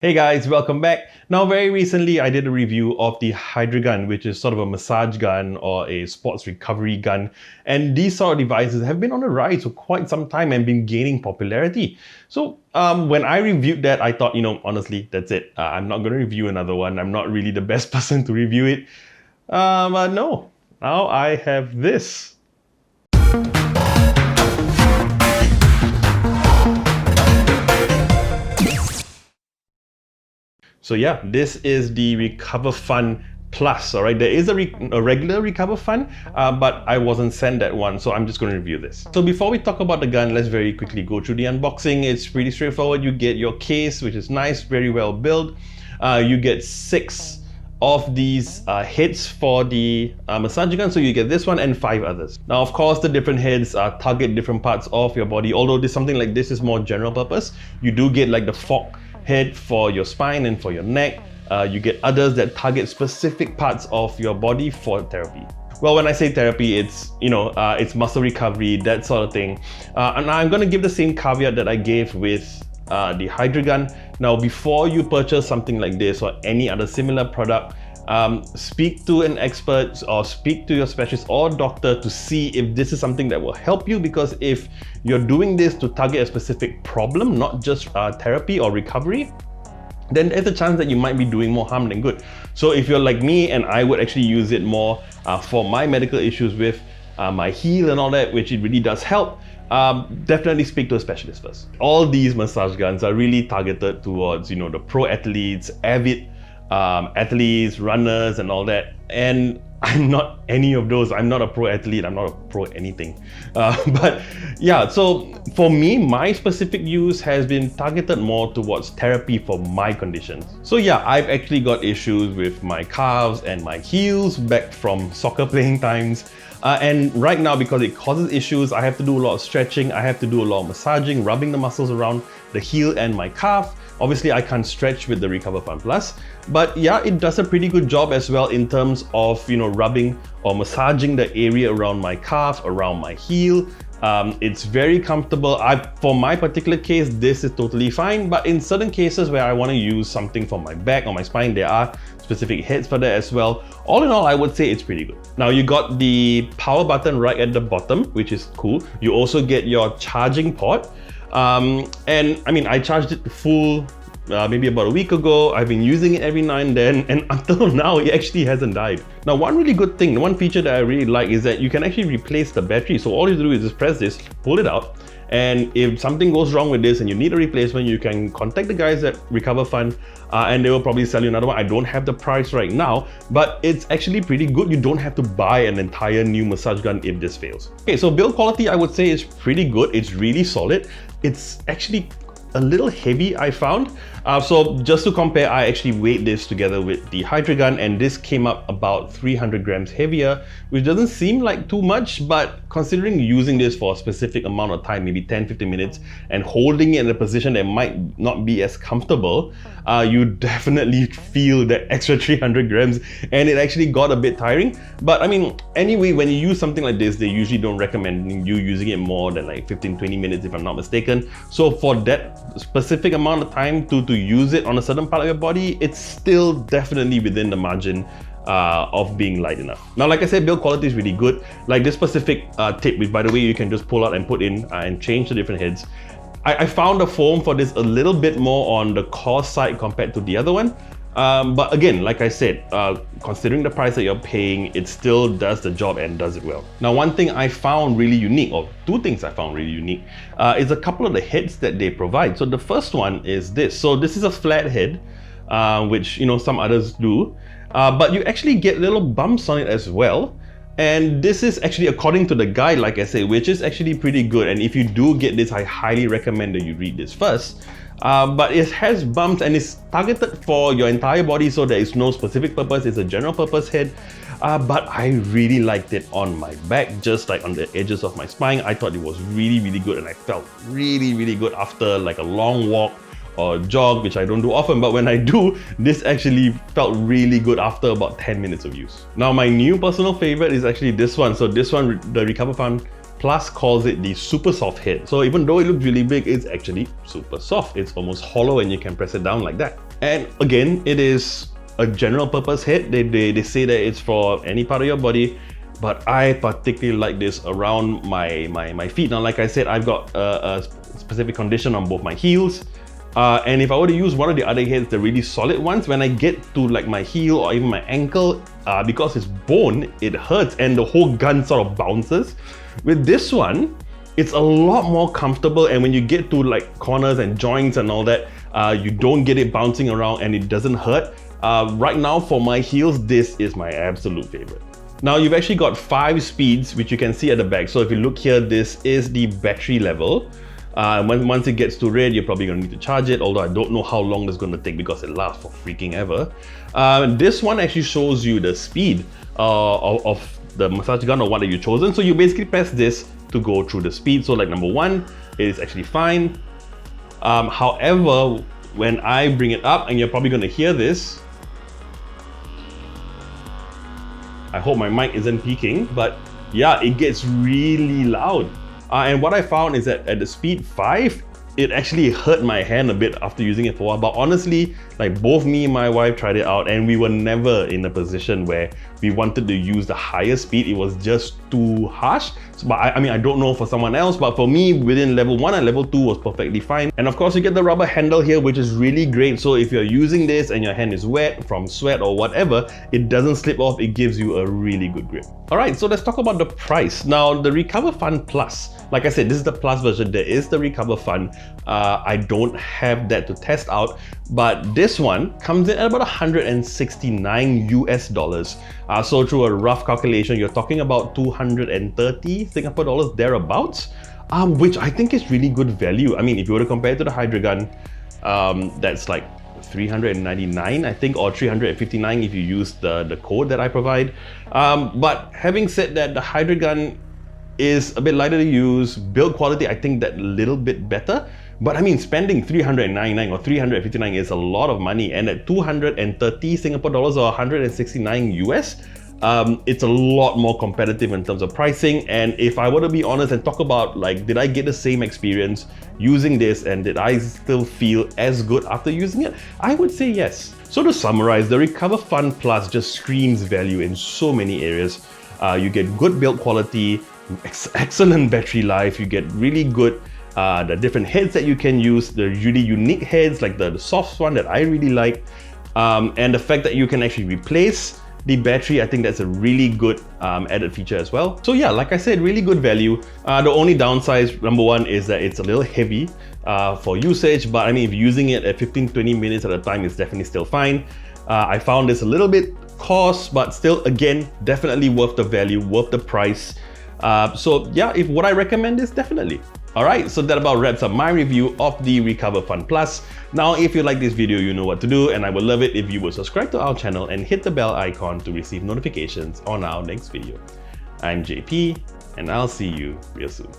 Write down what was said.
Hey guys, welcome back. Now, very recently I did a review of the Hydra gun, which is sort of a massage gun or a sports recovery gun. And these sort of devices have been on the rise for quite some time and been gaining popularity. So when I reviewed that, I thought, honestly, that's it. I'm not going to review another one. I'm not really the best person to review it. But no, now I have this. So yeah, this is the RecoverFun Plus, all right? There is a regular RecoverFun, but I wasn't sent that one, so I'm just going to review this. So before we talk about the gun, let's very quickly go through the unboxing. It's pretty straightforward. You get your case, which is nice, very well built. You get 6 of these heads for the massage gun, so you get this one and 5 others. Now, of course, the different heads target different parts of your body, although something like this is more general purpose. You do get like the fork head for your spine and for your neck. You get others that target specific parts of your body for therapy. Well, when I say therapy, it's it's muscle recovery, that sort of thing. And I'm going to give the same caveat that I gave with the Hydra gun. Now, before you purchase something like this or any other similar product, speak to an expert or speak to your specialist or doctor to see if this is something that will help you, because if you're doing this to target a specific problem, not just therapy or recovery, then there's a chance that you might be doing more harm than good. So if you're like me, and I would actually use it more for my medical issues with my heel and all that, which it really does help, definitely speak to a specialist first. All these massage guns are really targeted towards, the pro athletes, avid athletes, runners and all that, and I'm not any of those. I'm not a pro athlete, I'm not a pro anything, but yeah, so for me, my specific use has been targeted more towards therapy for my conditions. So yeah, I've actually got issues with my calves and my heels back from soccer playing times. And right now, because it causes issues, I have to do a lot of stretching, I have to do a lot of massaging, rubbing the muscles around the heel and my calf. Obviously, I can't stretch with the RecoverFun Plus, but yeah, it does a pretty good job as well in terms of, rubbing or massaging the area around my calf, around my heel. It's very comfortable. For my particular case, this is totally fine, but in certain cases where I want to use something for my back or my spine, there are specific heads for that as well. All in all, I would say it's pretty good. Now, you got the power button right at the bottom, which is cool. You also get your charging port. And I mean, I charged it full maybe about a week ago. I've been using it every now and then, and until now, it actually hasn't died. Now, one really good thing, one feature that I really like is that you can actually replace the battery. So all you do is just press this, pull it out, and if something goes wrong with this and you need a replacement, you can contact the guys at RecoverFun and they will probably sell you another one. I don't have the price right now, but it's actually pretty good. You don't have to buy an entire new massage gun if this fails. Okay, so build quality, I would say, is pretty good. It's really solid. It's actually a little heavy, I found. So just to compare, I actually weighed this together with the Hydra gun, and this came up about 300 grams heavier, which doesn't seem like too much, but considering using this for a specific amount of time, maybe 10-15 minutes, and holding it in a position that might not be as comfortable, you definitely feel that extra 300 grams, and it actually got a bit tiring. But I mean, anyway, when you use something like this, they usually don't recommend you using it more than like 15-20 minutes, if I'm not mistaken. So for that specific amount of time to use it on a certain part of your body, it's still definitely within the margin of being light enough. Now, like I said, build quality is really good. Like this specific tip, which by the way, you can just pull out and put in and change the different heads. I found the foam for this a little bit more on the cost side compared to the other one. But again, like I said, considering the price that you're paying, it still does the job and does it well. Now, one thing I found really unique, or 2 things I found really unique, is a couple of the heads that they provide. So the first one is this. So this is a Flathead, which some others do, but you actually get little bumps on it as well. And this is actually according to the guide, like I said, which is actually pretty good. And if you do get this, I highly recommend that you read this first. But it has bumps and it's targeted for your entire body, so there is no specific purpose. It's a general purpose head. But I really liked it on my back, just like on the edges of my spine. I thought it was really, really good, and I felt really, really good after like a long walk or jog, which I don't do often, but when I do, this actually felt really good after about 10 minutes of use. Now, my new personal favorite is actually this one. So this one, the RecoverFun Plus calls it the super soft head. So even though it looks really big, it's actually super soft. It's almost hollow and you can press it down like that. And again, it is a general purpose head. They say that it's for any part of your body, but I particularly like this around my feet. Now, like I said, I've got a specific condition on both my heels. And if I were to use one of the other heads, the really solid ones, when I get to like my heel or even my ankle, because it's bone, it hurts and the whole gun sort of bounces. With this one, it's a lot more comfortable, and when you get to like corners and joints and all that, you don't get it bouncing around and it doesn't hurt. Right now for my heels, this is my absolute favorite. Now you've actually got 5 speeds, which you can see at the back. So if you look here, this is the battery level. Once it gets to red, you're probably going to need to charge it, although I don't know how long it's going to take because it lasts for freaking ever. This one actually shows you the speed of the massage gun or what that you've chosen. So you basically press this to go through the speed. So like number 1 is actually fine. However, when I bring it up, and you're probably going to hear this, I hope my mic isn't peaking, but yeah, it gets really loud. And what I found is that at the speed 5, it actually hurt my hand a bit after using it for a while. But honestly, like both me and my wife tried it out and we were never in a position where we wanted to use the higher speed. It was just too harsh. So, but I mean, I don't know for someone else, but for me, within level 1 and level 2 was perfectly fine. And of course, you get the rubber handle here, which is really great. So if you're using this and your hand is wet from sweat or whatever, it doesn't slip off. It gives you a really good grip. All right, so let's talk about the price. Now, the RecoverFun Plus, like I said, this is the Plus version. There is the RecoverFun. I don't have that to test out, but this one comes in at about $169 US. So through a rough calculation, you're talking about 230 Singapore dollars thereabouts, which I think is really good value. I mean, if you were to compare it to the Hydra gun, that's like 399 I think, or 359 if you use the code that I provide. But having said that, the Hydra gun is a bit lighter to use, build quality I think that little bit better. But I mean, spending 399 or 359 is a lot of money, and at 230 Singapore dollars or 169 US, it's a lot more competitive in terms of pricing. And if I were to be honest and talk about like, did I get the same experience using this and did I still feel as good after using it? I would say yes. So to summarize, the RecoverFun Plus just screams value in so many areas. You get good build quality, excellent battery life, you get really good the different heads that you can use, the really unique heads like the soft one that I really like, and the fact that you can actually replace the battery, I think that's a really good added feature as well. So yeah, like I said, really good value. The only downside, number 1, is that it's a little heavy for usage, but I mean, if you're using it at 15-20 minutes at a time, it's definitely still fine. I found this a little bit cost, but still, again, definitely worth the value, worth the price. So yeah, if would I recommend this? Definitely. Alright, so that about wraps up my review of the RecoverFun Plus. Now, if you like this video, you know what to do, and I would love it if you would subscribe to our channel and hit the bell icon to receive notifications on our next video. I'm JP, and I'll see you real soon.